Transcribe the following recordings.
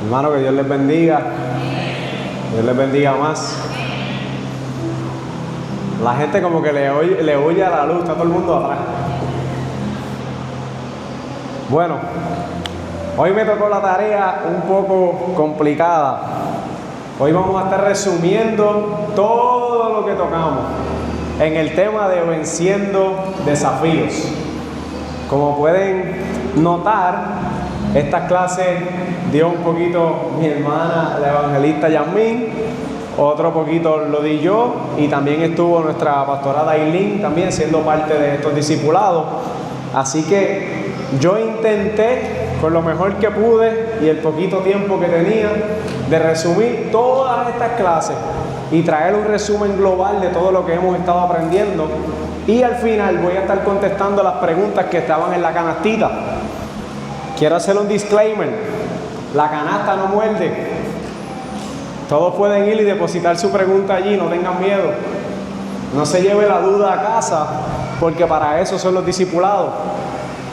Hermano, que Dios les bendiga. Dios les bendiga más. La gente como que le huye a la luz, está todo el mundo atrás. Bueno, hoy me tocó la tarea un poco complicada. Hoy vamos a estar resumiendo todo lo que tocamos en el tema de venciendo desafíos. Como pueden notar, esta clase dio un poquito mi hermana, la evangelista Yasmín, otro poquito lo di yo, y también estuvo nuestra pastora Dailín también siendo parte de estos discipulados. Así que yo intenté con lo mejor que pude y el poquito tiempo que tenía de resumir todas estas clases y traer un resumen global de todo lo que hemos estado aprendiendo, y al final voy a estar contestando las preguntas que estaban en la canastita. Quiero hacer un disclaimer: la canasta no muerde. Todos pueden ir y depositar su pregunta allí, no tengan miedo. No se lleve la duda a casa, porque para eso son los discipulados.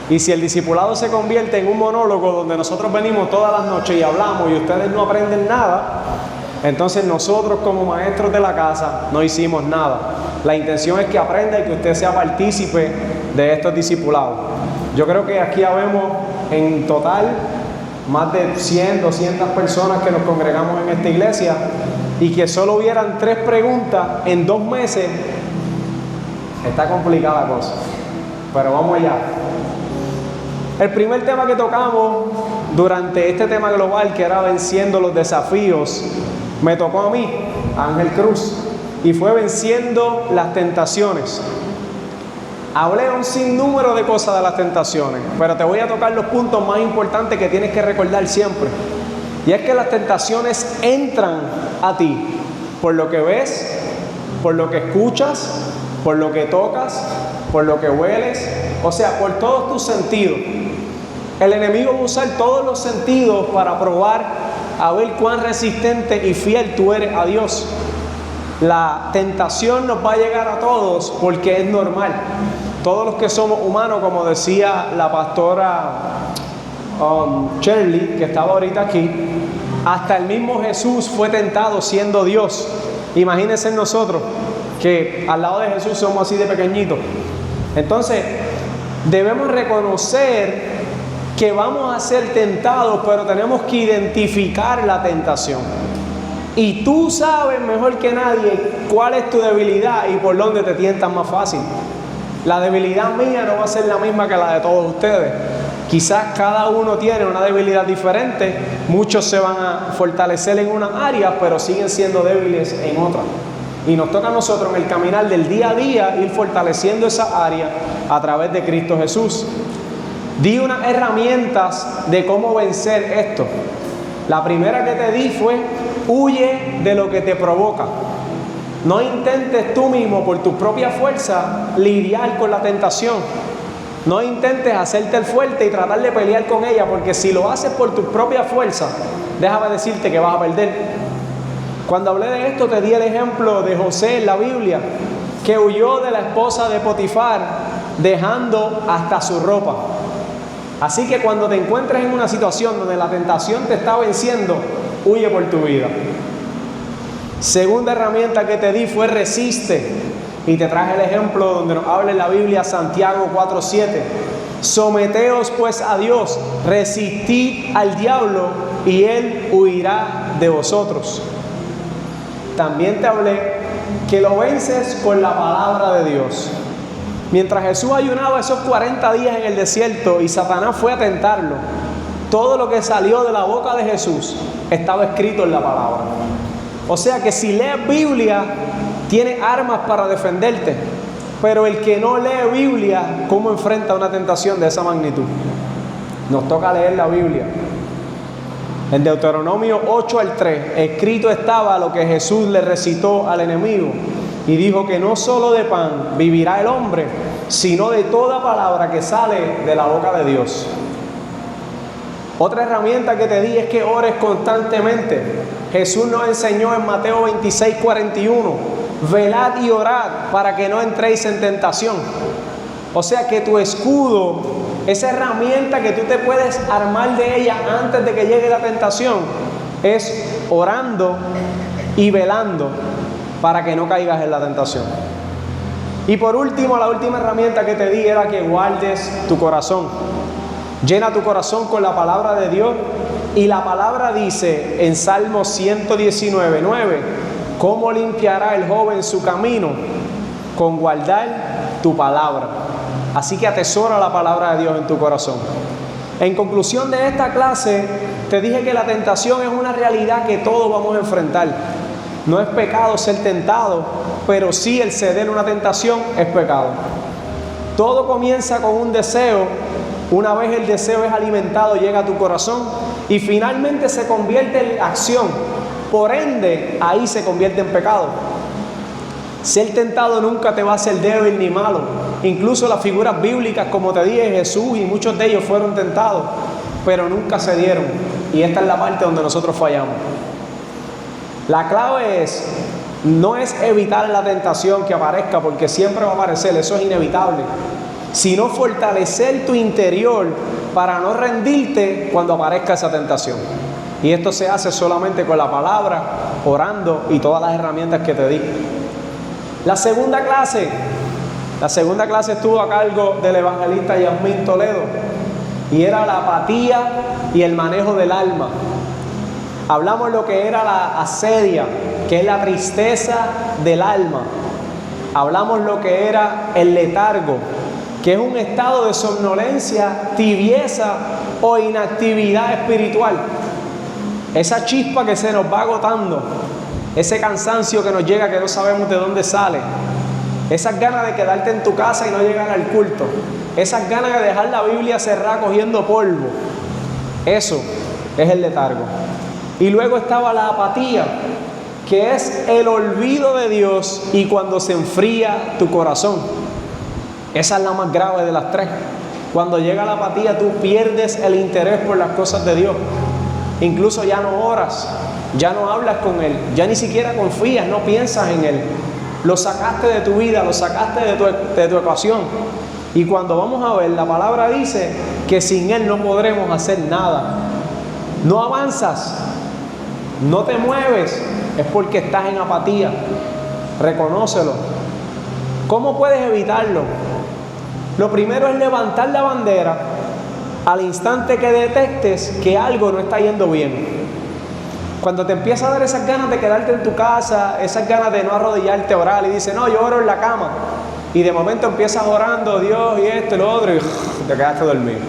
Y si el discipulado se convierte en un monólogo donde nosotros venimos todas las noches y hablamos y ustedes no aprenden nada, entonces nosotros como maestros de la casa no hicimos nada. La intención es que aprenda y que usted sea partícipe de estos discipulados. Yo creo que aquí habemos en total más de 100, 200 personas que nos congregamos en esta iglesia, y que solo hubieran 3 preguntas en 2 meses, está complicada la cosa. Pero vamos allá. El primer tema que tocamos durante este tema global, que era venciendo los desafíos, me tocó a mí, Ángel Cruz, y fue venciendo las tentaciones. Hablé un sinnúmero de cosas de las tentaciones, pero te voy a tocar los puntos más importantes que tienes que recordar siempre. Y es que las tentaciones entran a ti por lo que ves, por lo que escuchas, por lo que tocas, por lo que hueles, o sea, por todos tus sentidos. El enemigo va a usar todos los sentidos para probar a ver cuán resistente y fiel tú eres a Dios. La tentación nos va a llegar a todos porque es normal. Todos los que somos humanos, como decía la pastora Shirley, que estaba ahorita aquí, hasta el mismo Jesús fue tentado siendo Dios. Imagínense nosotros, que al lado de Jesús somos así de pequeñitos. Entonces, debemos reconocer que vamos a ser tentados, pero tenemos que identificar la tentación. Y tú sabes mejor que nadie cuál es tu debilidad y por dónde te tientan más fácil. La debilidad mía no va a ser la misma que la de todos ustedes. Quizás cada uno tiene una debilidad diferente. Muchos se van a fortalecer en una área, pero siguen siendo débiles en otra. Y nos toca a nosotros en el caminar del día a día ir fortaleciendo esa área a través de Cristo Jesús. Di unas herramientas de cómo vencer esto. La primera que te di fue: huye de lo que te provoca. No intentes tú mismo por tu propia fuerza lidiar con la tentación. No intentes hacerte el fuerte y tratar de pelear con ella, porque si lo haces por tu propia fuerza, déjame decirte que vas a perder. Cuando hablé de esto, te di el ejemplo de José en la Biblia, que huyó de la esposa de Potifar dejando hasta su ropa. Así que cuando te encuentres en una situación donde la tentación te está venciendo, huye por tu vida. Segunda herramienta que te di fue: resiste. Y te traje el ejemplo donde nos habla en la Biblia, Santiago 4:7. Someteos pues a Dios, resistid al diablo y él huirá de vosotros. También te hablé que lo vences con la palabra de Dios. Mientras Jesús ayunaba esos 40 días en el desierto y Satanás fue a tentarlo, todo lo que salió de la boca de Jesús estaba escrito en la palabra. O sea que si lees Biblia, tienes armas para defenderte. Pero el que no lee Biblia, ¿cómo enfrenta una tentación de esa magnitud? Nos toca leer la Biblia. En Deuteronomio 8:3, escrito estaba lo que Jesús le recitó al enemigo. Y dijo que no solo de pan vivirá el hombre, sino de toda palabra que sale de la boca de Dios. Otra herramienta que te di es que ores constantemente. Jesús nos enseñó en Mateo 26:41, velad y orad para que no entréis en tentación. O sea que tu escudo esa herramienta que tú te puedes armar de ella antes de que llegue la tentación, es orando y velando para que no caigas en la tentación. Y por último, la última herramienta que te di era que guardes tu corazón. Llena tu corazón con la palabra de Dios. Y la palabra dice en Salmo 119, 9, ¿cómo limpiará el joven su camino? Con guardar tu palabra. Así que atesora la palabra de Dios en tu corazón. En conclusión de esta clase, te dije que la tentación es una realidad que todos vamos a enfrentar. No es pecado ser tentado, pero sí el ceder a una tentación es pecado. Todo comienza con un deseo. Una vez el deseo es alimentado, llega a tu corazón y finalmente se convierte en acción. Por ende, ahí se convierte en pecado. Ser tentado nunca te va a hacer débil ni malo. Incluso las figuras bíblicas, como te dije, Jesús y muchos de ellos fueron tentados, pero nunca cedieron. Y esta es la parte donde nosotros fallamos. La clave no es evitar la tentación que aparezca, porque siempre va a aparecer, eso es inevitable, sino fortalecer tu interior para no rendirte cuando aparezca esa tentación. Y esto se hace solamente con la palabra, orando y todas las herramientas que te di. La segunda clase estuvo a cargo del evangelista Yasmín Toledo y era la apatía y el manejo del alma. Hablamos lo que era la asedia, que es la tristeza del alma. Hablamos lo que era el letargo, que es un estado de somnolencia, tibieza o inactividad espiritual. Esa chispa que se nos va agotando, ese cansancio que nos llega que no sabemos de dónde sale, esas ganas de quedarte en tu casa y no llegar al culto, esas ganas de dejar la Biblia cerrada cogiendo polvo, eso es el letargo. Y luego estaba la apatía, que es el olvido de Dios y cuando se enfría tu corazón. Esa es la más grave de las tres. Cuando llega la apatía, tú pierdes el interés por las cosas de Dios. Incluso ya no oras, ya no hablas con Él, ya ni siquiera confías, no piensas en Él. Lo sacaste de tu vida, lo sacaste de tu ecuación. Y cuando vamos a ver, la palabra dice que sin Él no podremos hacer nada. No avanzas, no te mueves, es porque estás en apatía. Reconócelo. ¿Cómo puedes evitarlo? Lo primero es levantar la bandera al instante que detectes que algo no está yendo bien. Cuando te empieza a dar esas ganas de quedarte en tu casa, esas ganas de no arrodillarte a orar y dices, no, yo oro en la cama. Y de momento empiezas orando, Dios y esto y lo otro, y te quedaste dormido.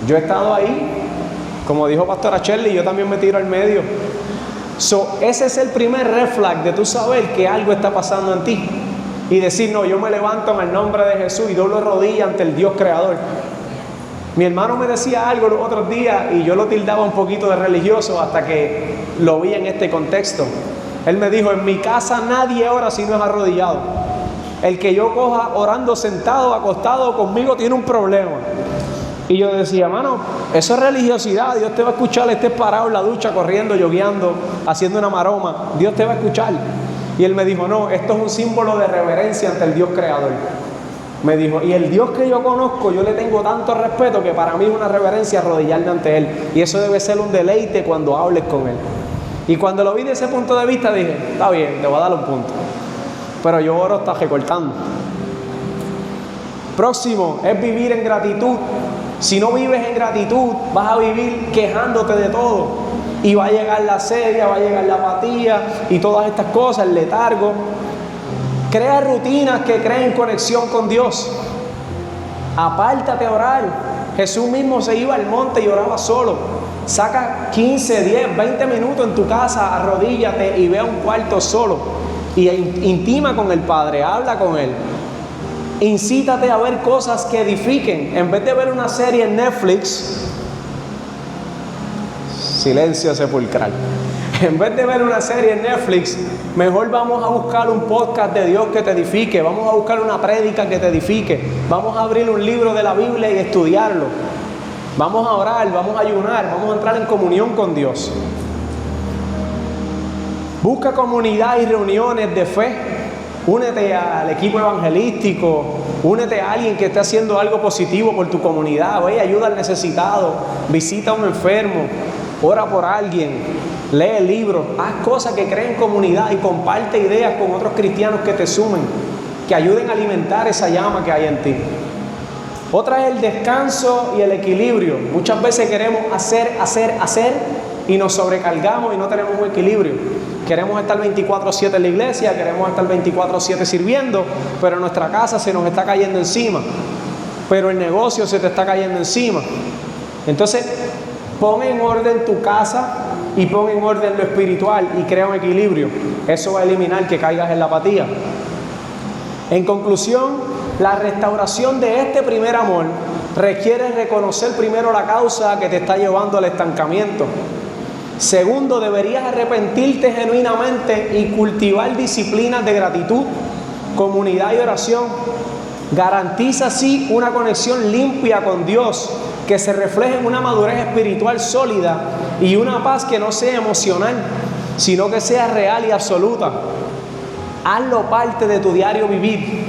Yo he estado ahí, como dijo Pastora Shirley, yo también me tiro al medio. Ese es el primer red flag de tú saber que algo está pasando en ti. Y decir, no, yo me levanto en el nombre de Jesús y doblo rodillas ante el Dios creador. Mi hermano me decía algo los otros días y yo lo tildaba un poquito de religioso hasta que lo vi en este contexto. Él me dijo, en mi casa nadie ora si no es arrodillado. El que yo coja orando sentado, acostado conmigo tiene un problema. Y yo decía, mano, eso es religiosidad. Dios te va a escuchar, estés parado en la ducha, corriendo, yogueando, haciendo una maroma. Dios te va a escuchar. Y él me dijo, no, esto es un símbolo de reverencia ante el Dios creador. Me dijo, y el Dios que yo conozco, yo le tengo tanto respeto que para mí es una reverencia arrodillarme ante Él. Y eso debe ser un deleite cuando hables con Él. Y cuando lo vi de ese punto de vista dije, está bien, te voy a dar un punto. Pero yo oro hasta recortando. Próximo es vivir en gratitud. Si no vives en gratitud, vas a vivir quejándote de todo. Y va a llegar la asedia, va a llegar la apatía y todas estas cosas, el letargo. Crea rutinas que creen conexión con Dios. Apártate a orar. Jesús mismo se iba al monte y oraba solo. Saca 15, 10, 20 minutos en tu casa, arrodíllate y ve a un cuarto solo. Y intima con el Padre, habla con Él. Incítate a ver cosas que edifiquen. En vez de ver una serie en Netflix, silencio sepulcral. En vez de ver una serie en Netflix, mejor vamos a buscar un podcast de Dios que te edifique. Vamos a buscar una prédica que te edifique. Vamos a abrir un libro de la Biblia y estudiarlo. Vamos a orar, vamos a ayunar, vamos a entrar en comunión con Dios. Busca comunidad y reuniones de fe. Únete al equipo evangelístico. Únete a alguien que esté haciendo algo positivo por tu comunidad. Ve, ayuda al necesitado, visita a un enfermo, ora por alguien, lee libros, haz cosas que creen comunidad y comparte ideas con otros cristianos que te sumen, que ayuden a alimentar esa llama que hay en ti. Otra es el descanso y el equilibrio. Muchas veces queremos hacer y nos sobrecargamos y no tenemos un equilibrio. Queremos estar 24/7 en la iglesia, queremos estar 24/7 sirviendo, pero nuestra casa se nos está cayendo encima, pero el negocio se te está cayendo encima. Entonces, pon en orden tu casa y pon en orden lo espiritual y crea un equilibrio. Eso va a eliminar que caigas en la apatía. En conclusión, la restauración de este primer amor requiere reconocer primero la causa que te está llevando al estancamiento. Segundo, deberías arrepentirte genuinamente y cultivar disciplinas de gratitud, comunidad y oración. Garantiza así una conexión limpia con Dios, que se refleje en una madurez espiritual sólida y una paz que no sea emocional, sino que sea real y absoluta. Hazlo parte de tu diario vivir.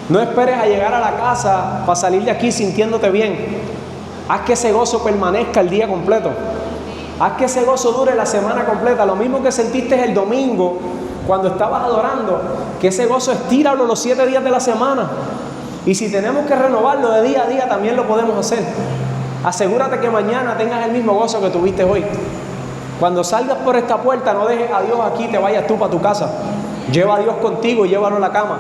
No esperes a llegar a la casa para salir de aquí sintiéndote bien. Haz que ese gozo permanezca el día completo. Haz que ese gozo dure la semana completa. Lo mismo que sentiste el domingo cuando estabas adorando, que ese gozo estíralo los 7 días de la semana. Y si tenemos que renovarlo de día a día, también lo podemos hacer. Asegúrate que mañana tengas el mismo gozo que tuviste hoy. Cuando salgas por esta puerta, no dejes a Dios aquí y te vayas tú para tu casa. Lleva a Dios contigo y llévalo a la cama.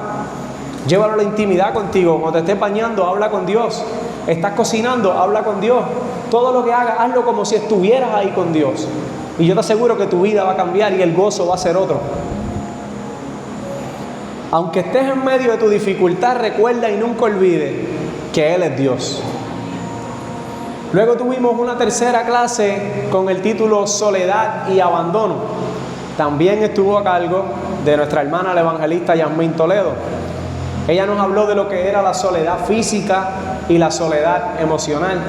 Llévalo a la intimidad contigo. Cuando te estés bañando, habla con Dios. Estás cocinando, habla con Dios. Todo lo que hagas, hazlo como si estuvieras ahí con Dios. Y yo te aseguro que tu vida va a cambiar y el gozo va a ser otro. Aunque estés en medio de tu dificultad, recuerda y nunca olvides que Él es Dios. Luego tuvimos una tercera clase con el título Soledad y Abandono. También estuvo a cargo de nuestra hermana la evangelista Yasmín Toledo. Ella nos habló de lo que era la soledad física y la soledad emocional.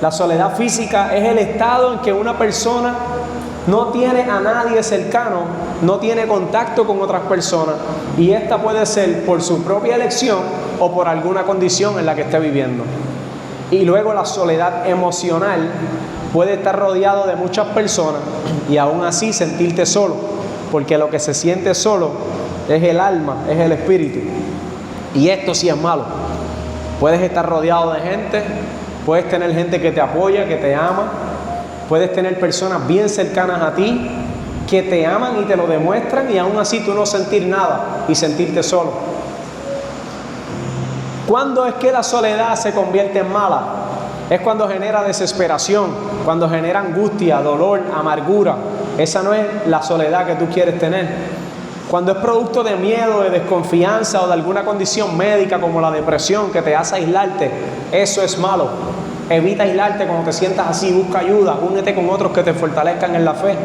La soledad física es el estado en que una persona no tiene a nadie cercano, no tiene contacto con otras personas, y esta puede ser por su propia elección o por alguna condición en la que esté viviendo. Y luego la soledad emocional puede estar rodeado de muchas personas y aún así sentirte solo, porque lo que se siente solo es el alma, es el espíritu. Y esto sí es malo. Puedes estar rodeado de gente, puedes tener gente que te apoya, que te ama, puedes tener personas bien cercanas a ti que te aman y te lo demuestran, y aún así tú no sentir nada y sentirte solo. ¿Cuándo es que la soledad se convierte en mala? Es cuando genera desesperación, cuando genera angustia, dolor, amargura. Esa no es la soledad que tú quieres tener. Cuando es producto de miedo, de desconfianza o de alguna condición médica como la depresión que te hace aislarte, eso es malo. Evita aislarte cuando te sientas así, busca ayuda, únete con otros que te fortalezcan en la fe.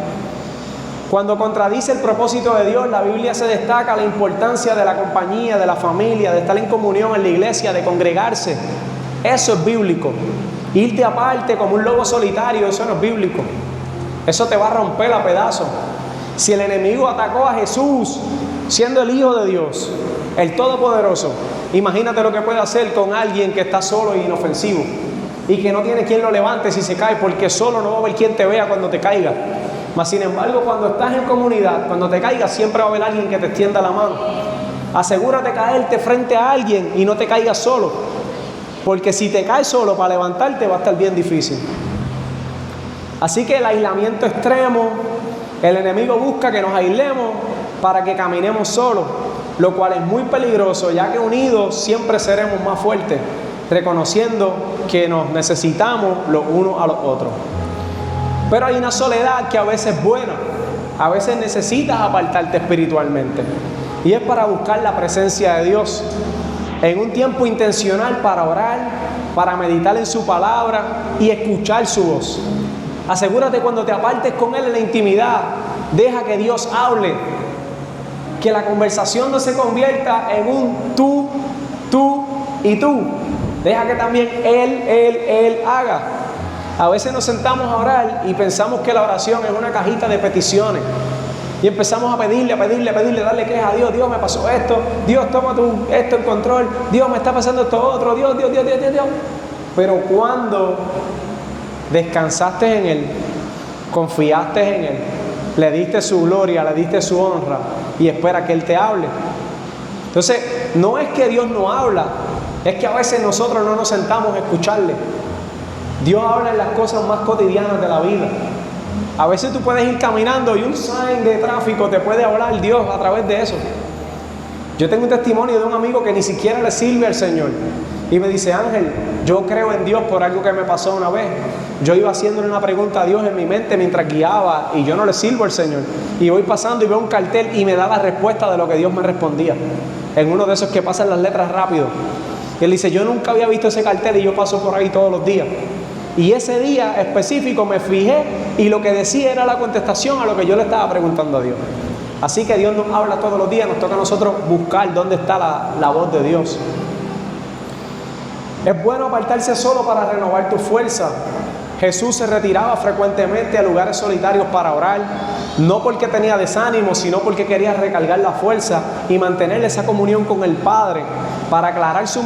Cuando contradice el propósito de Dios, la Biblia se destaca la importancia de la compañía, de la familia, de estar en comunión en la iglesia, de congregarse. Eso es bíblico. Irte aparte como un lobo solitario, eso no es bíblico. Eso te va a romper a pedazos. Si el enemigo atacó a Jesús siendo el Hijo de Dios, el Todopoderoso, imagínate lo que puede hacer con alguien que está solo e inofensivo y que no tiene quien lo levante si se cae, porque solo no va a haber quien te vea cuando te caiga. Mas sin embargo, cuando estás en comunidad, cuando te caigas, siempre va a haber alguien que te extienda la mano. Asegúrate de caerte frente a alguien y no te caigas solo, porque si te caes solo, para levantarte va a estar bien difícil. Así que el aislamiento extremo, el enemigo busca que nos aislemos para que caminemos solos, lo cual es muy peligroso, ya que unidos siempre seremos más fuertes, reconociendo que nos necesitamos los unos a los otros. Pero hay una soledad que a veces es buena, a veces necesitas apartarte espiritualmente, y es para buscar la presencia de Dios en un tiempo intencional para orar, para meditar en su palabra y escuchar su voz. Asegúrate cuando te apartes con Él en la intimidad, deja que Dios hable, que la conversación no se convierta en un tú y tú. Deja que también Él haga. A veces nos sentamos a orar y pensamos que la oración es una cajita de peticiones. Y empezamos a pedirle, darle quejas a Dios. Dios, me pasó esto. Dios, toma esto en control. Dios, me está pasando esto otro. Dios. Pero cuando descansaste en Él, confiaste en Él, le diste su gloria, le diste su honra y espera que Él te hable. Entonces, no es que Dios no habla, es que a veces nosotros no nos sentamos a escucharle. Dios habla en las cosas más cotidianas de la vida. A veces tú puedes ir caminando y un sign de tráfico te puede hablar Dios a través de eso. Yo tengo un testimonio de un amigo que ni siquiera le sirve al Señor y me dice: Ángel, yo creo en Dios por algo que me pasó una vez. Yo iba haciéndole una pregunta a Dios en mi mente mientras guiaba y yo no le sirvo al Señor, y voy pasando y veo un cartel y me da la respuesta de lo que Dios me respondía, en uno de esos que pasan las letras rápido. Y él dice: yo nunca había visto ese cartel y yo paso por ahí todos los días. Y ese día específico me fijé y lo que decía era la contestación a lo que yo le estaba preguntando a Dios. Así que Dios nos habla todos los días, nos toca a nosotros buscar dónde está la voz de Dios. Es bueno apartarse solo para renovar tu fuerza. Jesús se retiraba frecuentemente a lugares solitarios para orar, no porque tenía desánimo, sino porque quería recargar la fuerza y mantener esa comunión con el Padre para aclarar su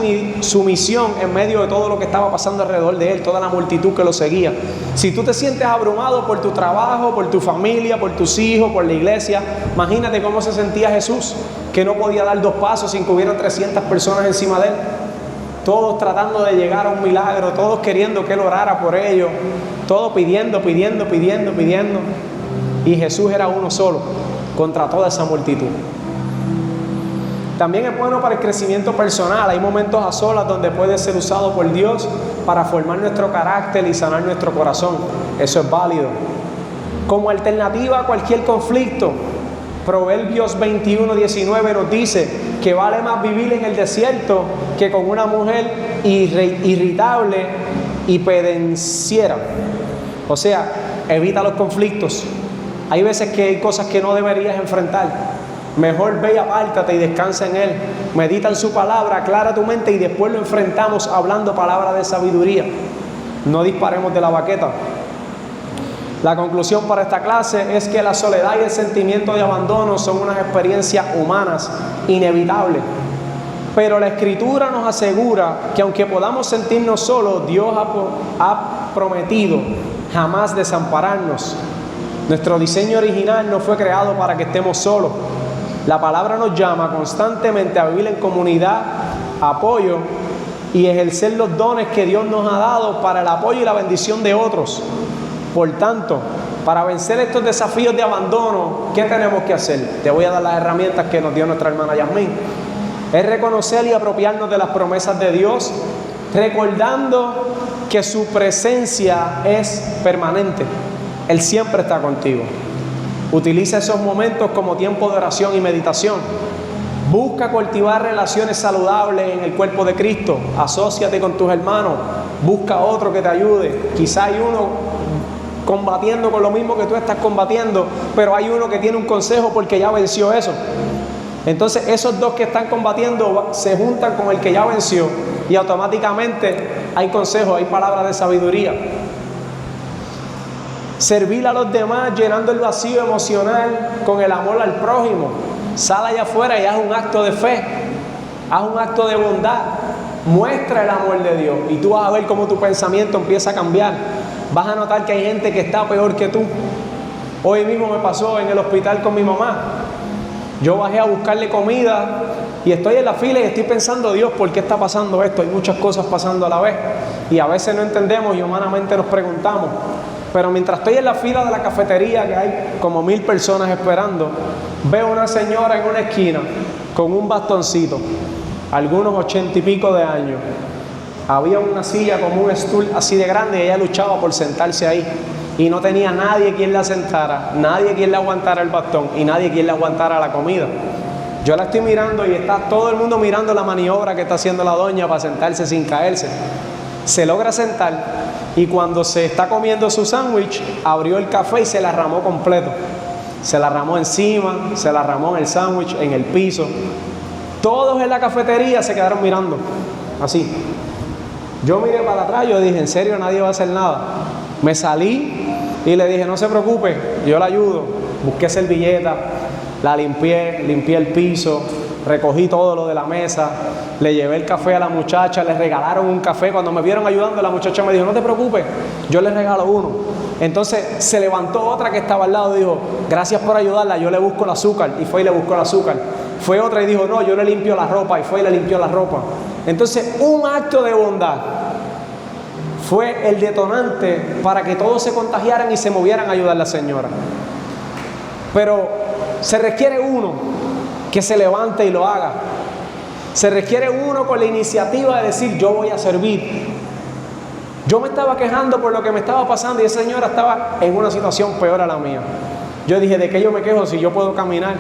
misión en medio de todo lo que estaba pasando alrededor de Él, toda la multitud que lo seguía. Si tú te sientes abrumado por tu trabajo, por tu familia, por tus hijos, por la iglesia, imagínate cómo se sentía Jesús, que no podía dar 2 pasos sin que hubieran 300 personas encima de Él. Todos tratando de llegar a un milagro, todos queriendo que Él orara por ellos, todos pidiendo. Y Jesús era uno solo contra toda esa multitud. También es bueno para el crecimiento personal. Hay momentos a solas donde puede ser usado por Dios para formar nuestro carácter y sanar nuestro corazón. Eso es válido. Como alternativa a cualquier conflicto, Proverbios 21:19 nos dice que vale más vivir en el desierto que con una mujer irritable y pendenciera. O sea, evita los conflictos. Hay veces que hay cosas que no deberías enfrentar. Mejor ve y apártate y descansa en Él. Medita en su palabra, aclara tu mente y después lo enfrentamos hablando palabras de sabiduría. No disparemos de la baqueta. La conclusión para esta clase es que la soledad y el sentimiento de abandono son unas experiencias humanas inevitables. Pero la Escritura nos asegura que aunque podamos sentirnos solos, Dios ha prometido jamás desampararnos. Nuestro diseño original no fue creado para que estemos solos. La palabra nos llama constantemente a vivir en comunidad, apoyo y ejercer los dones que Dios nos ha dado para el apoyo y la bendición de otros. Por tanto, para vencer estos desafíos de abandono, ¿qué tenemos que hacer? Te voy a dar las herramientas que nos dio nuestra hermana Yasmín. Es reconocer y apropiarnos de las promesas de Dios, recordando que su presencia es permanente. Él siempre está contigo. Utiliza esos momentos como tiempo de oración y meditación. Busca cultivar relaciones saludables en el cuerpo de Cristo. Asóciate con tus hermanos. Busca otro que te ayude. Quizá hay uno combatiendo con lo mismo que tú estás combatiendo, pero hay uno que tiene un consejo porque ya venció eso. Entonces esos dos que están combatiendo se juntan con el que ya venció y automáticamente hay consejos, hay palabras de sabiduría. Servir a los demás llenando el vacío emocional con el amor al prójimo. Sal allá afuera y haz un acto de fe, haz un acto de bondad, muestra el amor de Dios y tú vas a ver cómo tu pensamiento empieza a cambiar. Vas a notar que hay gente que está peor que tú. Hoy mismo me pasó en el hospital con mi mamá. Yo bajé a buscarle comida y estoy en la fila y estoy pensando: Dios, ¿por qué está pasando esto? Hay muchas cosas pasando a la vez y a veces no entendemos y humanamente nos preguntamos. Pero mientras estoy en la fila de la cafetería, que hay como 1000 personas esperando, veo una señora en una esquina con un bastoncito, algunos 80 y pico de años. Había una silla como un stool así de grande y ella luchaba por sentarse ahí. Y no tenía nadie quien la sentara, nadie quien le aguantara el bastón y nadie quien le aguantara la comida. Yo la estoy mirando y está todo el mundo mirando la maniobra que está haciendo la doña para sentarse sin caerse. Se logra sentar y cuando se está comiendo su sándwich, abrió el café y se la ramó completo. Se la ramó encima, se la ramó en el sándwich, en el piso. Todos en la cafetería se quedaron mirando, así. Yo miré para atrás, yo dije: ¿en serio nadie va a hacer nada? Me salí y le dije: no se preocupe, yo la ayudo. busqué servilleta, la limpié el piso, recogí todo lo de la mesa, le llevé el café a la muchacha, le regalaron un café. Cuando me vieron ayudando, la muchacha me dijo, no te preocupes, yo le regalo uno. Entonces se levantó otra que estaba al lado y dijo, gracias por ayudarla, yo le busco el azúcar, y fue y le buscó el azúcar. Fue otra y dijo, no, yo le limpio la ropa, y fue y le limpió la ropa. Entonces un acto de bondad fue el detonante para que todos se contagiaran y se movieran a ayudar a la señora. Pero se requiere uno que se levante y lo haga. Se requiere uno con la iniciativa de decir, yo voy a servir. Yo me estaba quejando por lo que me estaba pasando y esa señora estaba en una situación peor a la mía. Yo dije, ¿de qué yo me quejo si yo puedo caminar?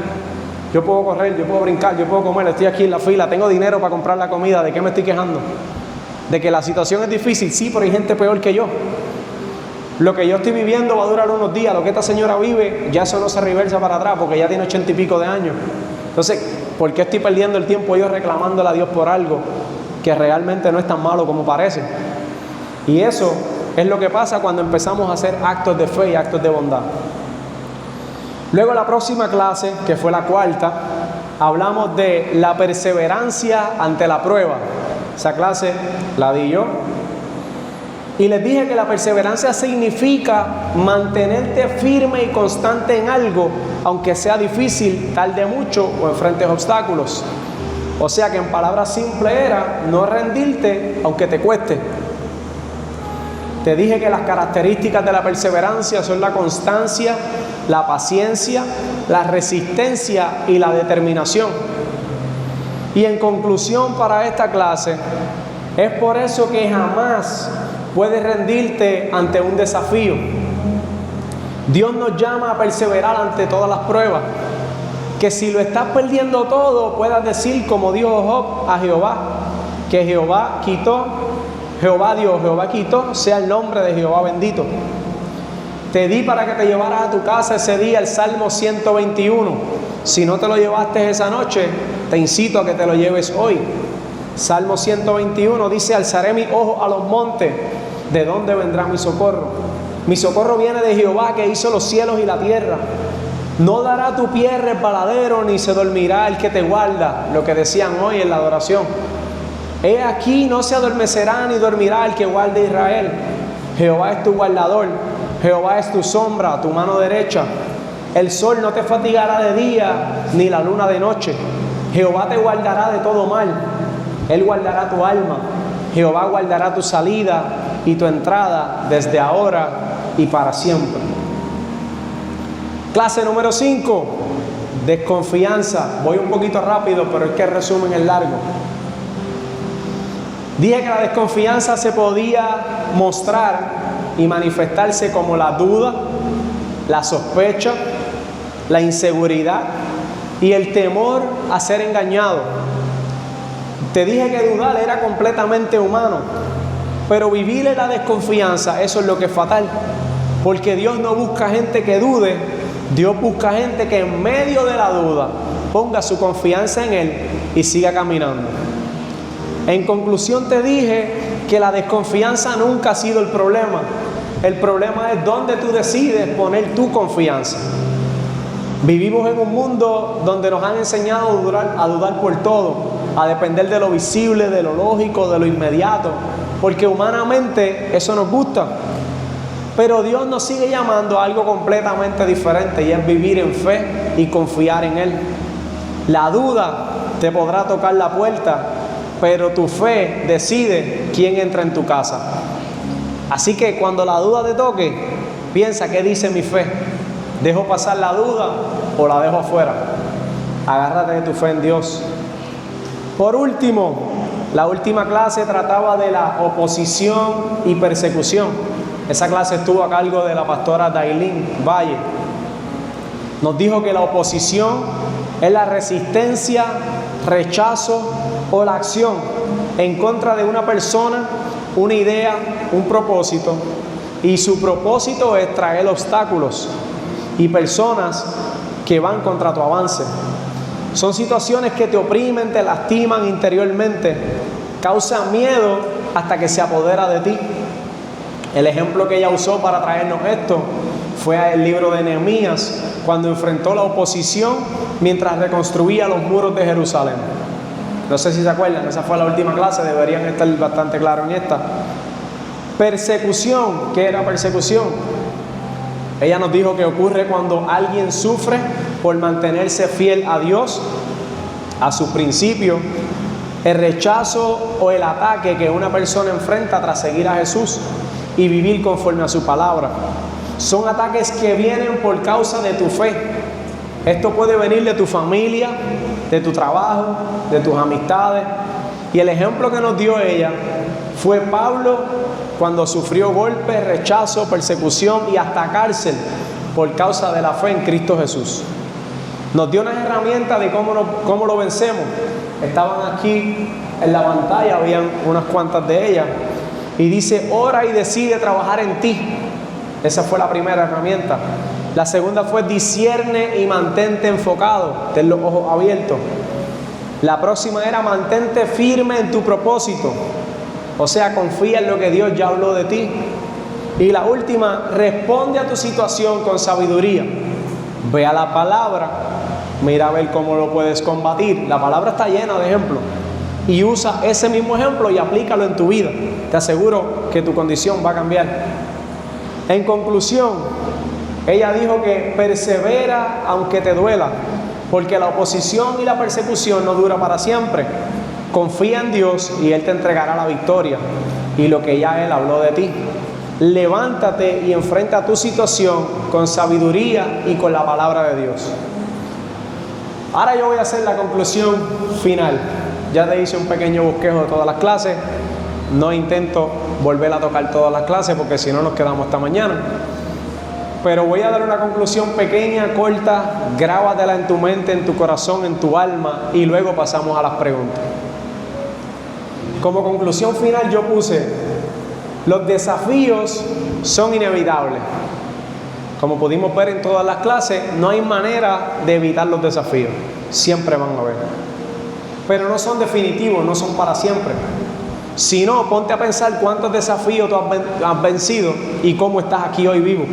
Yo puedo correr, yo puedo brincar, yo puedo comer, estoy aquí en la fila, tengo dinero para comprar la comida, ¿de qué me estoy quejando? De que la situación es difícil, sí, pero hay gente peor que yo. Lo que yo estoy viviendo va a durar unos días, lo que esta señora vive, ya eso no se reversa para atrás porque ya tiene 80 y pico de años. Entonces, ¿por qué estoy perdiendo el tiempo yo reclamándole a Dios por algo que realmente no es tan malo como parece? Y eso es lo que pasa cuando empezamos a hacer actos de fe y actos de bondad. Luego la próxima clase, que fue la cuarta, hablamos de la perseverancia ante la prueba. Esa clase la di yo. Y les dije que la perseverancia significa mantenerte firme y constante en algo, aunque sea difícil, tarde mucho o enfrentes obstáculos. O sea que en palabras simples era no rendirte aunque te cueste. Te dije que las características de la perseverancia son la constancia, la paciencia, la resistencia y la determinación. Y en conclusión para esta clase, es por eso que jamás puedes rendirte ante un desafío. Dios nos llama a perseverar ante todas las pruebas. Que si lo estás perdiendo todo, puedas decir como dijo Job a Jehová, que Jehová quitó, Jehová dio, Jehová quitó, sea el nombre de Jehová bendito. Te di para que te llevaras a tu casa ese día el Salmo 121. Si no te lo llevaste esa noche, te incito a que te lo lleves hoy. Salmo 121 dice, alzaré mis ojos a los montes, ¿de dónde vendrá mi socorro? Mi socorro viene de Jehová que hizo los cielos y la tierra. No dará tu pie resbaladero, ni se dormirá el que te guarda, lo que decían hoy en la adoración. He aquí no se adormecerá ni dormirá el que guarde Israel. Jehová es tu guardador, Jehová es tu sombra, tu mano derecha. El sol no te fatigará de día, ni la luna de noche. Jehová te guardará de todo mal. Él guardará tu alma. Jehová guardará tu salida y tu entrada desde ahora y para siempre. Clase número 5, desconfianza. Voy un poquito rápido, pero es que el resumen es largo. Dije que la desconfianza se podía mostrar y manifestarse como la duda, la sospecha, la inseguridad y el temor a ser engañado. Te dije que dudar era completamente humano, pero vivir en la desconfianza, eso es lo que es fatal, porque Dios no busca gente que dude, Dios busca gente que en medio de la duda ponga su confianza en Él y siga caminando. En conclusión te dije que la desconfianza nunca ha sido el problema es dónde tú decides poner tu confianza. Vivimos en un mundo donde nos han enseñado a dudar por todo, a depender de lo visible, de lo lógico, de lo inmediato, porque humanamente eso nos gusta. Pero Dios nos sigue llamando a algo completamente diferente y es vivir en fe y confiar en Él. La duda te podrá tocar la puerta, pero tu fe decide quién entra en tu casa. Así que cuando la duda te toque, piensa, ¿qué dice mi fe? ¿Dejo pasar la duda o la dejo afuera? Agárrate de tu fe en Dios. Por último, la última clase trataba de la oposición y persecución. Esa clase estuvo a cargo de la pastora Dailín Valle. Nos dijo que la oposición es la resistencia, rechazo o la acción en contra de una persona, una idea, un propósito. Y su propósito es traer obstáculos y personas que van contra tu avance. Son situaciones que te oprimen, te lastiman interiormente, causan miedo hasta que se apodera de ti. El ejemplo que ella usó para traernos esto fue el libro de Nehemías, cuando enfrentó la oposición mientras reconstruía los muros de Jerusalén. No sé si se acuerdan, esa fue la última clase, deberían estar bastante claros en esta. Persecución, ¿qué era persecución? Ella nos dijo que ocurre cuando alguien sufre por mantenerse fiel a Dios, a sus principios, el rechazo o el ataque que una persona enfrenta tras seguir a Jesús y vivir conforme a su palabra. Son ataques que vienen por causa de tu fe. Esto puede venir de tu familia, de tu trabajo, de tus amistades. Y el ejemplo que nos dio ella fue Pablo cuando sufrió golpes, rechazo, persecución y hasta cárcel por causa de la fe en Cristo Jesús. Nos dio unas herramientas de cómo lo vencemos. Estaban aquí en la pantalla, habían unas cuantas de ellas. Y dice, ora y decide trabajar en ti. Esa fue la primera herramienta. La segunda fue discierne y mantente enfocado, ten los ojos abiertos. La próxima era mantente firme en tu propósito. O sea, confía en lo que Dios ya habló de ti. Y la última, responde a tu situación con sabiduría. Ve a la palabra, mira a ver cómo lo puedes combatir. La palabra está llena de ejemplos. Y usa ese mismo ejemplo y aplícalo en tu vida. Te aseguro que tu condición va a cambiar. En conclusión, ella dijo que persevera aunque te duela, porque la oposición y la persecución no dura para siempre. Confía en Dios y Él te entregará la victoria y lo que ya Él habló de ti. Levántate y enfrenta tu situación con sabiduría y con la palabra de Dios. Ahora yo voy a hacer la conclusión final. Ya te hice un pequeño bosquejo de todas las clases. No intento volver a tocar todas las clases porque si no nos quedamos hasta mañana. Pero voy a dar una conclusión pequeña, corta. Grábatela en tu mente, en tu corazón, en tu alma y luego pasamos a las preguntas. Como conclusión final yo puse: los desafíos son inevitables. Como pudimos ver en todas las clases, no hay manera de evitar los desafíos. Siempre van a haber. Pero no son definitivos, no son para siempre. Si no, ponte a pensar cuántos desafíos tú has vencido y cómo estás aquí hoy vivo.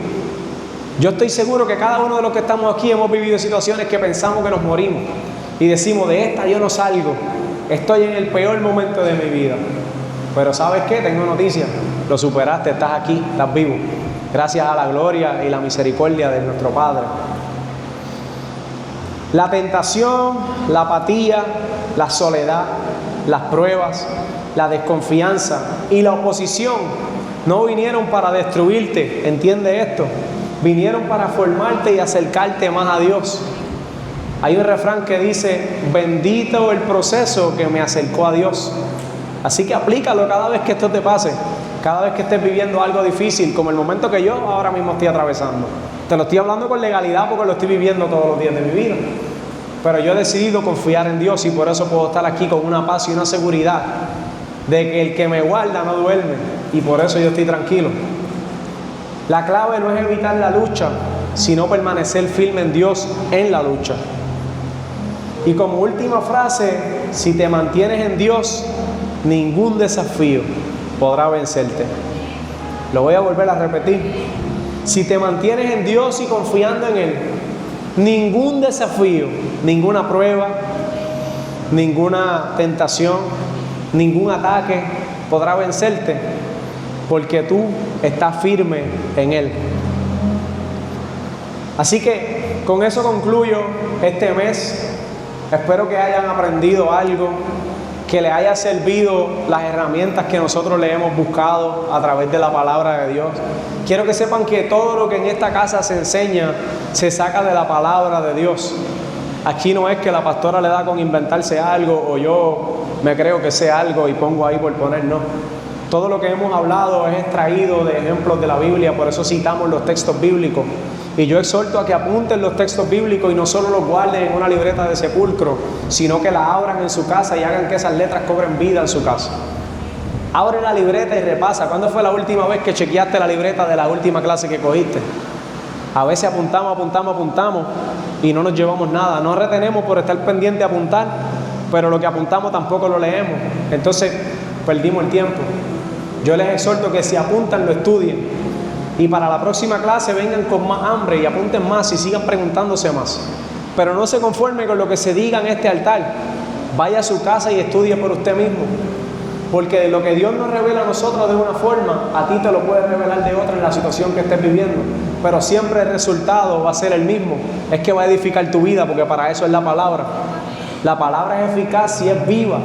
Yo estoy seguro que cada uno de los que estamos aquí hemos vivido situaciones que pensamos que nos morimos y decimos, de esta yo no salgo, estoy en el peor momento de mi vida. Pero ¿sabes qué? Tengo noticias, lo superaste, estás aquí, estás vivo, gracias a la gloria y la misericordia de nuestro Padre. La tentación, la apatía, la soledad, las pruebas, la desconfianza y la oposición no vinieron para destruirte, entiende esto, vinieron para formarte y acercarte más a Dios. Hay un refrán que dice, bendito el proceso que me acercó a Dios. Así que aplícalo cada vez que esto te pase, cada vez que estés viviendo algo difícil, como el momento que yo ahora mismo estoy atravesando. Te lo estoy hablando con legalidad porque lo estoy viviendo todos los días de mi vida. Pero yo he decidido confiar en Dios y por eso puedo estar aquí con una paz y una seguridad de que el que me guarda no duerme y por eso yo estoy tranquilo. La clave no es evitar la lucha, sino permanecer firme en Dios en la lucha. Y como última frase, si te mantienes en Dios, ningún desafío podrá vencerte. Lo voy a volver a repetir. Si te mantienes en Dios y confiando en Él, ningún desafío, ninguna prueba, ninguna tentación, ningún ataque podrá vencerte, porque tú estás firme en Él. Así que con eso concluyo este mes. Espero que hayan aprendido algo, que les haya servido las herramientas que nosotros le hemos buscado a través de la palabra de Dios. Quiero que sepan que todo lo que en esta casa se enseña se saca de la palabra de Dios. Aquí no es que la pastora le da con inventarse algo o yo me creo que sé algo y pongo ahí por poner, no. Todo lo que hemos hablado es extraído de ejemplos de la Biblia, por eso citamos los textos bíblicos. Y yo exhorto a que apunten los textos bíblicos y no solo los guarden en una libreta de sepulcro, sino que la abran en su casa y hagan que esas letras cobren vida en su casa. Abre la libreta y repasa. ¿Cuándo fue la última vez que chequeaste la libreta de la última clase que cogiste? A veces apuntamos y no nos llevamos nada. No retenemos por estar pendiente a apuntar, pero lo que apuntamos tampoco lo leemos. Entonces perdimos el tiempo. Yo les exhorto que si apuntan lo estudien Y para la próxima clase vengan con más hambre y apunten más y sigan preguntándose más. Pero no se conforme con lo que se diga en este altar. Vaya a su casa y estudie por usted mismo. Porque lo que Dios nos revela a nosotros de una forma, a ti te lo puede revelar de otra en la situación que estés viviendo. Pero siempre el resultado va a ser el mismo. Es que va a edificar tu vida, porque para eso es la palabra. La palabra es eficaz y es viva.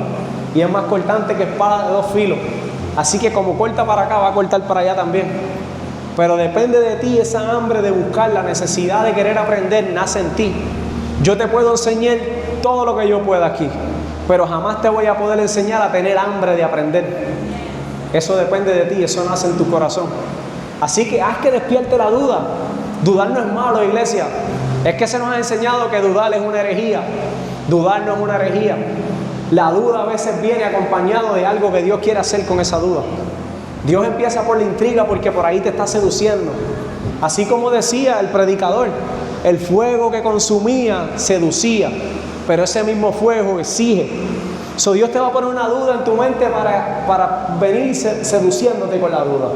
Y es más cortante que espada de dos filos. Así que como corta para acá, va a cortar para allá también. Pero depende de ti, esa hambre de buscar, la necesidad de querer aprender, nace en ti. Yo te puedo enseñar todo lo que yo pueda aquí, pero jamás te voy a poder enseñar a tener hambre de aprender. Eso depende de ti, eso nace en tu corazón. Así que haz que despierte la duda. Dudar no es malo, iglesia. Es que se nos ha enseñado que dudar es una herejía. Dudar no es una herejía. La duda a veces viene acompañado de algo que Dios quiere hacer con esa duda. Dios empieza por la intriga porque por ahí te está seduciendo. Así como decía el predicador, el fuego que consumía seducía, pero ese mismo fuego exige. Dios te va a poner una duda en tu mente para venir seduciéndote con la duda.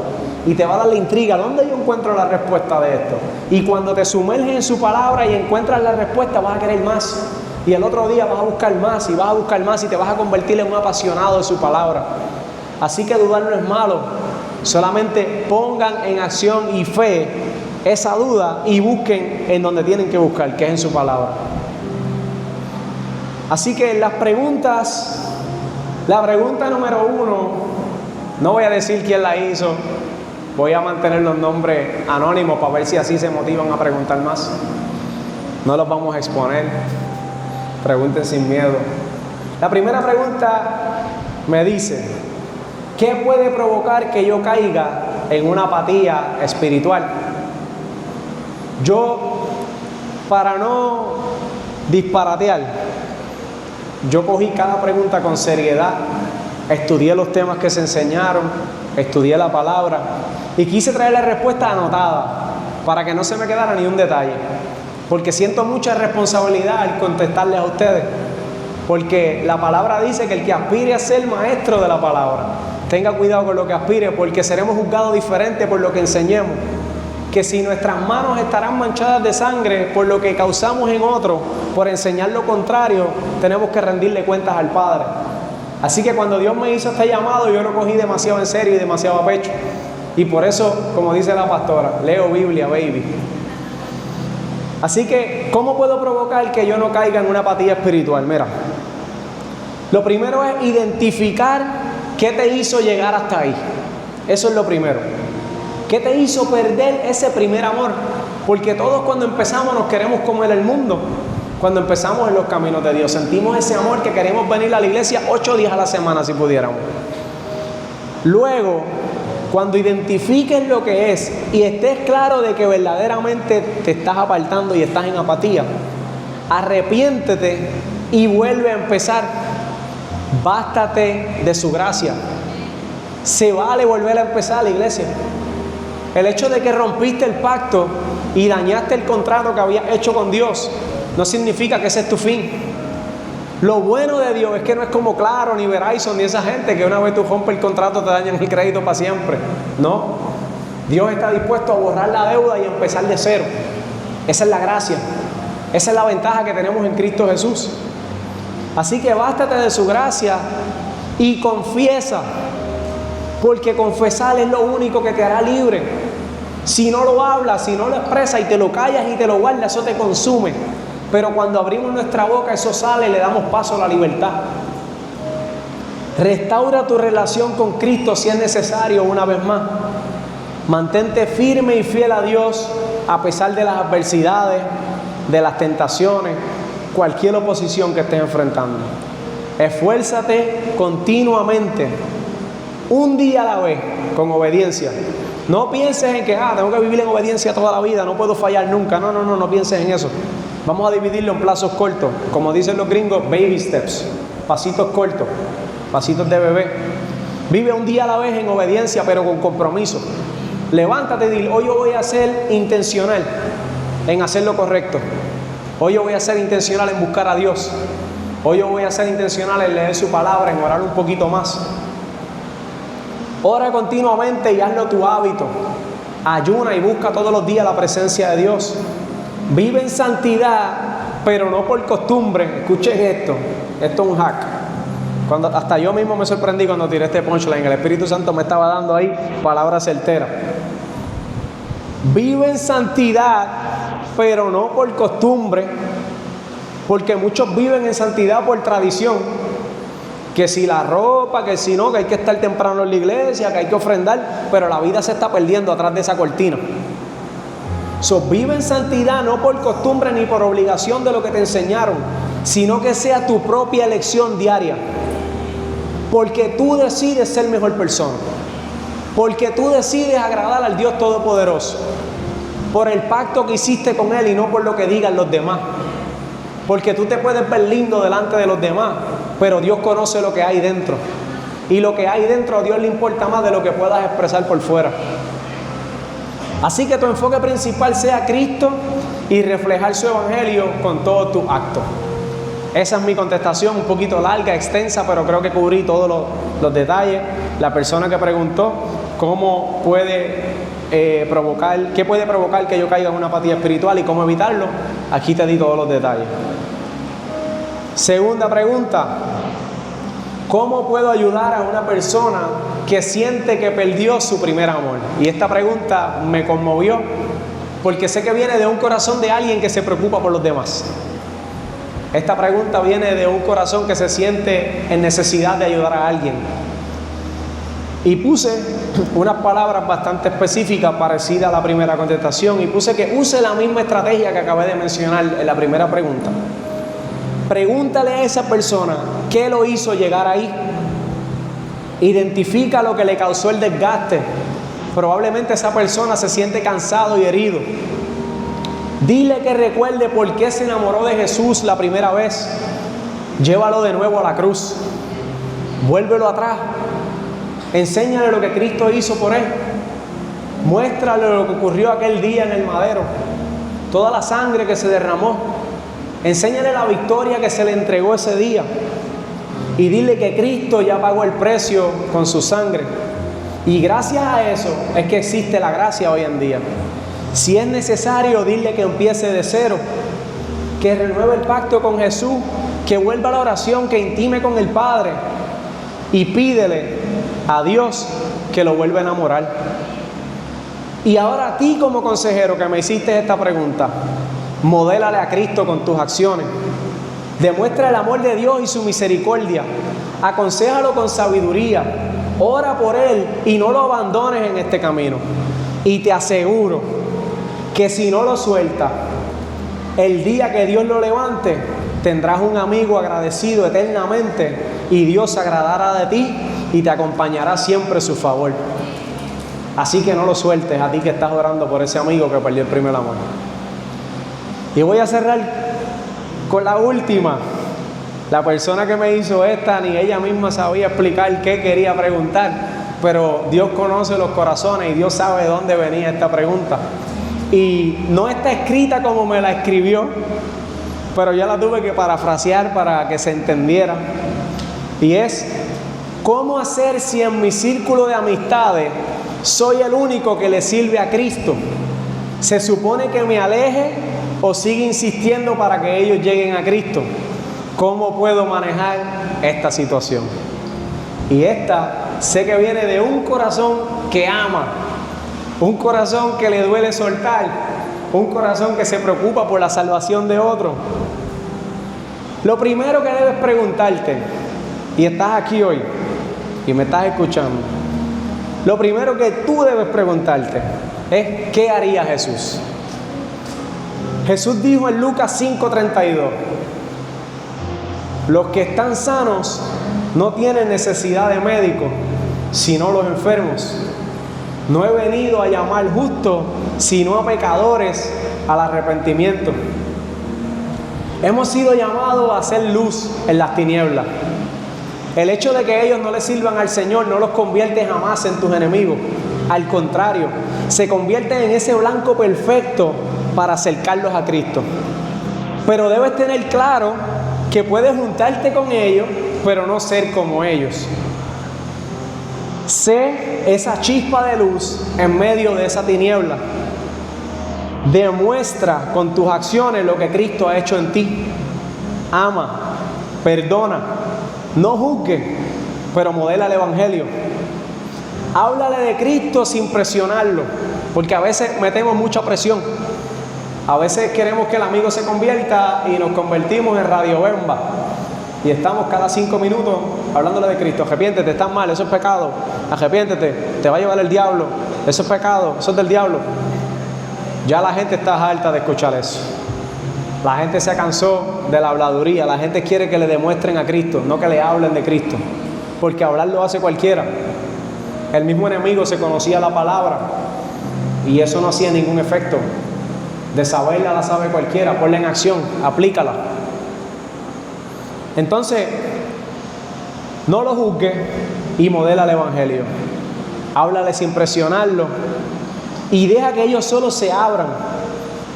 Y te va a dar la intriga, ¿dónde yo encuentro la respuesta de esto? Y cuando te sumerges en su palabra y encuentras la respuesta, vas a querer más. Y el otro día vas a buscar más y vas a buscar más y te vas a convertir en un apasionado de su palabra. Así que dudar no es malo. Solamente pongan en acción y fe esa duda y busquen en donde tienen que buscar, que es en su palabra. Así que las preguntas, la pregunta número 1, no voy a decir quién la hizo, voy a mantener los nombres anónimos para ver si así se motivan a preguntar más. No los vamos a exponer, pregunten sin miedo. La primera pregunta me dice: ¿qué puede provocar que yo caiga en una apatía espiritual? Yo, para no disparatear, yo cogí cada pregunta con seriedad, estudié los temas que se enseñaron, estudié la palabra y quise traer la respuesta anotada para que no se me quedara ni un detalle, porque siento mucha responsabilidad al contestarles a ustedes, porque la palabra dice que el que aspire a ser maestro de la palabra, tenga cuidado con lo que aspire, porque seremos juzgados diferente por lo que enseñemos. Que si nuestras manos estarán manchadas de sangre por lo que causamos en otro, por enseñar lo contrario, tenemos que rendirle cuentas al Padre. Así que cuando Dios me hizo este llamado, yo lo cogí demasiado en serio y demasiado a pecho. Y por eso, como dice la pastora, leo Biblia, baby. Así que, ¿cómo puedo provocar que yo no caiga en una apatía espiritual? Mira, lo primero es identificar qué te hizo llegar hasta ahí. Eso es lo primero. ¿Qué te hizo perder ese primer amor? Porque todos cuando empezamos nos queremos comer el mundo. Cuando empezamos en los caminos de Dios, sentimos ese amor que queremos venir a la iglesia 8 días a la semana si pudiéramos. Luego, cuando identifiques lo que es y estés claro de que verdaderamente te estás apartando y estás en apatía, arrepiéntete y vuelve a empezar. Bástate de su gracia. Se vale volver a empezar la iglesia. El hecho de que rompiste el pacto y dañaste el contrato que habías hecho con Dios no significa que ese es tu fin. Lo bueno de Dios es que no es como Claro, ni Verizon, ni esa gente que una vez tú rompes el contrato te dañan el crédito para siempre. No. Dios está dispuesto a borrar la deuda y empezar de cero. Esa es la gracia. Esa es la ventaja que tenemos en Cristo Jesús. Así que bástate de su gracia y confiesa. Porque confesar es lo único que te hará libre. Si no lo hablas, si no lo expresas y te lo callas y te lo guardas, eso te consume. Pero cuando abrimos nuestra boca, eso sale y le damos paso a la libertad. Restaura tu relación con Cristo si es necesario una vez más. Mantente firme y fiel a Dios a pesar de las adversidades, de las tentaciones, cualquier oposición que estés enfrentando. Esfuérzate continuamente, un día a la vez, con obediencia. No pienses en que tengo que vivir en obediencia toda la vida, no puedo fallar nunca. No pienses en eso. Vamos a dividirlo en plazos cortos, como dicen los gringos, baby steps, pasitos cortos, pasitos de bebé. Vive un día a la vez en obediencia, pero con compromiso. Levántate y dile: hoy yo voy a ser intencional en hacer lo correcto. Hoy yo voy a ser intencional en buscar a Dios. Hoy yo voy a ser intencional en leer su palabra, en orar un poquito más. Ora continuamente y hazlo tu hábito. ayuna y busca todos los días la presencia de Dios. Vive en santidad, pero no por costumbre. Escuchen esto es un hack. Hasta yo mismo me sorprendí cuando tiré este punchline. El Espíritu Santo me estaba dando ahí palabras certeras. Vive en santidad, pero no por costumbre, porque muchos viven en santidad por tradición. Que si la ropa, que si no, que hay que estar temprano en la iglesia, que hay que ofrendar, pero la vida se está perdiendo atrás de esa cortina. Vive en santidad no por costumbre ni por obligación de lo que te enseñaron, sino que sea tu propia elección diaria. Porque tú decides ser mejor persona. Porque tú decides agradar al Dios Todopoderoso. Por el pacto que hiciste con Él y no por lo que digan los demás. Porque tú te puedes ver lindo delante de los demás, pero Dios conoce lo que hay dentro. Y lo que hay dentro a Dios le importa más de lo que puedas expresar por fuera. Así que tu enfoque principal sea Cristo y reflejar su evangelio con todos tus actos. Esa es mi contestación, un poquito larga, extensa, pero creo que cubrí todos los detalles. La persona que preguntó cómo puede provocar, qué puede provocar que yo caiga en una apatía espiritual y cómo evitarlo, aquí te di todos los detalles. Segunda pregunta: ¿cómo puedo ayudar a una persona que siente que perdió su primer amor? Y esta pregunta me conmovió porque sé que viene de un corazón de alguien que se preocupa por los demás. Esta pregunta viene de un corazón que se siente en necesidad de ayudar a alguien. Y puse unas palabras bastante específicas parecidas a la primera contestación y puse que use la misma estrategia que acabé de mencionar en la primera pregunta. Pregúntale a esa persona qué lo hizo llegar ahí. Identifica lo que le causó el desgaste. Probablemente esa persona se siente cansado y herido. Dile que recuerde por qué se enamoró de Jesús la primera vez. Llévalo de nuevo a la cruz. Vuélvelo atrás. Enséñale lo que Cristo hizo por él. Muéstrale lo que ocurrió aquel día en el madero. Toda la sangre que se derramó. Enséñale la victoria que se le entregó ese día. Y dile que Cristo ya pagó el precio con su sangre. Y gracias a eso es que existe la gracia hoy en día. Si es necesario, dile que empiece de cero, que renueve el pacto con Jesús, que vuelva a la oración, que intime con el Padre y pídele a Dios que lo vuelva a enamorar. Y ahora a ti como consejero que me hiciste esta pregunta, modélale a Cristo con tus acciones. Demuestra el amor de Dios y su misericordia. Aconséjalo con sabiduría. Ora por Él y no lo abandones en este camino. Y te aseguro que si no lo sueltas, el día que Dios lo levante, tendrás un amigo agradecido eternamente y Dios se agradará de ti y te acompañará siempre a su favor. Así que no lo sueltes, a ti que estás orando por ese amigo que perdió el primer amor. Y voy a cerrar con la última. La persona que me hizo esta, ni ella misma sabía explicar qué quería preguntar, pero Dios conoce los corazones y Dios sabe de dónde venía esta pregunta. Y no está escrita como me la escribió, pero ya la tuve que parafrasear para que se entendiera. Y es: ¿cómo hacer si en mi círculo de amistades soy el único que le sirve a Cristo? ¿Se supone que me aleje o sigue insistiendo para que ellos lleguen a Cristo? ¿Cómo puedo manejar esta situación? Y esta sé que viene de un corazón que ama, un corazón que le duele soltar, un corazón que se preocupa por la salvación de otro. Lo primero que debes preguntarte, y estás aquí hoy y me estás escuchando, lo primero que tú debes preguntarte es: ¿qué haría Jesús? Jesús dijo en Lucas 5:32: los que están sanos no tienen necesidad de médico, sino los enfermos. No he venido a llamar justos, sino a pecadores al arrepentimiento. Hemos sido llamados a hacer luz en las tinieblas. El hecho de que ellos no le sirvan al Señor no los convierte jamás en tus enemigos. Al contrario, se convierten en ese blanco perfecto para acercarlos a Cristo. Pero debes tener claro que puedes juntarte con ellos, pero no ser como ellos. Sé esa chispa de luz en medio de esa tiniebla. Demuestra con tus acciones lo que Cristo ha hecho en ti. Ama, perdona, no juzgue, pero modela el Evangelio. Háblale de Cristo sin presionarlo, porque a veces metemos mucha presión. A veces queremos que el amigo se convierta y nos convertimos en Radio Bemba. Y estamos cada 5 minutos hablándole de Cristo. Arrepiéntete, estás mal, eso es pecado. Arrepiéntete, te va a llevar el diablo. Eso es pecado, eso es del diablo. Ya la gente está harta de escuchar eso. La gente se cansó de la habladuría. La gente quiere que le demuestren a Cristo, no que le hablen de Cristo. Porque hablar lo hace cualquiera. El mismo enemigo se conocía la palabra y eso no hacía ningún efecto. De saberla la sabe cualquiera. Ponla en acción, aplícala. Entonces, no lo juzgue y modela el Evangelio. Háblale sin presionarlo y deja que ellos solo se abran.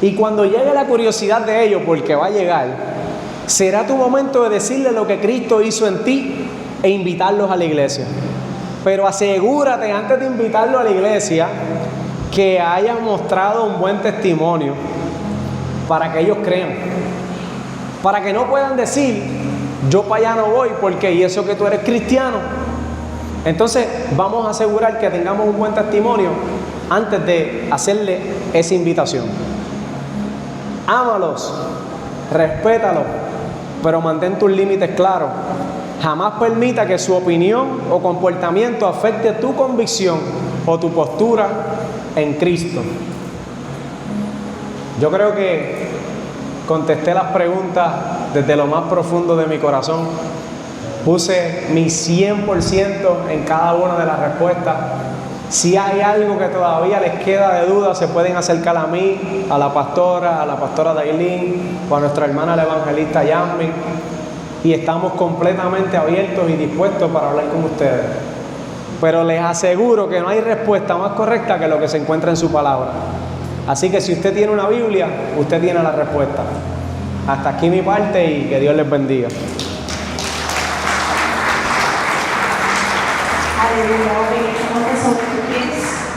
Y cuando llegue la curiosidad de ellos, porque va a llegar, será tu momento de decirle lo que Cristo hizo en ti e invitarlos a la iglesia. Pero asegúrate antes de invitarlos a la iglesia que hayas mostrado un buen testimonio para que ellos crean. Para que no puedan decir, yo para allá no voy porque y eso que tú eres cristiano. Entonces vamos a asegurar que tengamos un buen testimonio antes de hacerle esa invitación. Ámalos, respétalos, pero mantén tus límites claros. Jamás permita que su opinión o comportamiento afecte tu convicción o tu postura en Cristo. Yo creo que contesté las preguntas desde lo más profundo de mi corazón. Puse mi 100% en cada una de las respuestas. Si hay algo que todavía les queda de duda, se pueden acercar a mí, a la pastora Dailín, o a nuestra hermana la evangelista Yasmin, y estamos completamente abiertos y dispuestos para hablar con ustedes. Pero les aseguro que no hay respuesta más correcta que lo que se encuentra en su palabra. Así que si usted tiene una Biblia, usted tiene la respuesta. Hasta aquí mi parte y que Dios les bendiga. Aleluya. Ponte sobre tus pies.